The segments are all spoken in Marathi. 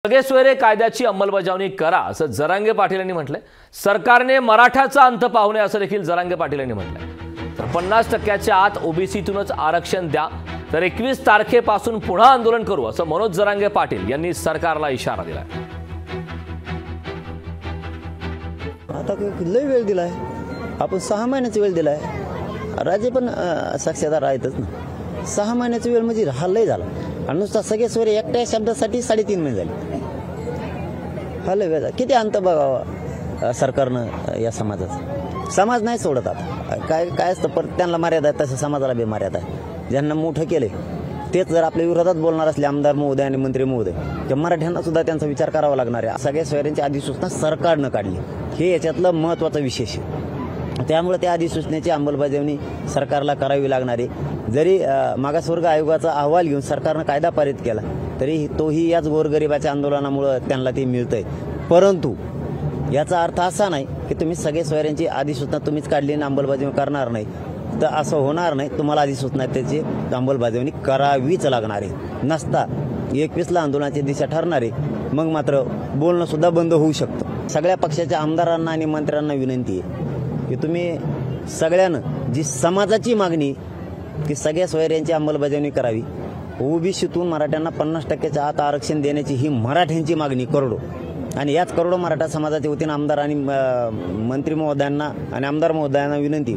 सगळे सोयरे कायद्याची अंमलबजावणी करा असं जरांगे पाटील यांनी म्हटलंय। सरकारने मराठाचा अंत पाहू नये असं देखील जरांगे पाटील यांनी म्हटलंय। तर 50% आत ओबीसीतूनच आरक्षण द्या, तर 21 तारखेपासून पुन्हा आंदोलन करू असं मनोज जरांगे पाटील यांनी सरकारला इशारा दिलाय। आता लय वेळ दिलाय, आपण 6 महिन्याचा वेळ दिलाय। राज्य पण साक्षीदार आहेतच ना। 6 महिन्याचा वेळ म्हणजे हा लय झाला। आणि नुसता सगळे सोयरे एकट्या शब्दासाठी 3.5 महिने झाले। हा लय वेळ किती अंत बघावा सरकारनं या समाजाचा। समाज नाही सोडत आता काय असतं, परत त्यांना मर्यादा आहे तसं समाजाला बी मर्यादा आहे। ज्यांना मोठं केले तेच जर आपल्या विरोधात बोलणार असले आमदार महोदय आणि मंत्री महोदय, तर मराठ्यांना सुद्धा त्यांचा विचार करावा लागणार आहे। सगळ्या सोयऱ्यांची अधिसूचना सरकारनं काढली, हे याच्यातलं महत्त्वाचं विशेष आहे। त्यामुळे त्या अधिसूचनेची अंमलबजावणी सरकारला करावी लागणार आहे। जरी मागासवर्ग आयोगाचा अहवाल घेऊन सरकारनं कायदा पारित केला तरी तोही याच गोरगरिबाच्या आंदोलनामुळे त्यांना ते मिळतंय। परंतु याचा अर्थ असा नाही की तुम्ही सगळे सोयऱ्यांची अधिसूचना तुम्हीच काढली आणि अंमलबजावणी करणार नाही, तर असं होणार नाही। तुम्हाला अधिसूचना त्याची अंमलबजावणी करावीच लागणार आहे। नसता 21ला आंदोलनाची दिशा ठरणार आहे, मग मात्र बोलणं सुद्धा बंद होऊ शकतं। सगळ्या पक्षाच्या आमदारांना आणि मंत्र्यांना विनंती आहे की तुम्ही सगळ्यांना जी समाजाची मागणी की सगळ्या सोयऱ्यांची अंमलबजावणी करावी, ओबीसीतून मराठ्यांना 50%च्या आत आरक्षण देण्याची ही मराठ्यांची मागणी करोडो, आणि याच करोडो मराठा समाजाच्या वतीनं आमदार आणि मंत्री महोदयांना आणि आमदार महोदयांना विनंती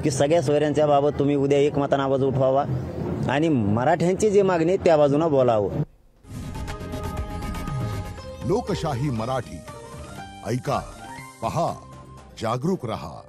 की सगळ्या सोयऱ्यांच्या बाबत तुम्ही उद्या एकमतानं आवाज उठवावा आणि मराठ्यांची जी मागणी त्या बाजूने बोलावं। लोकशाही मराठी ऐका, पहा, जागरूक रहा।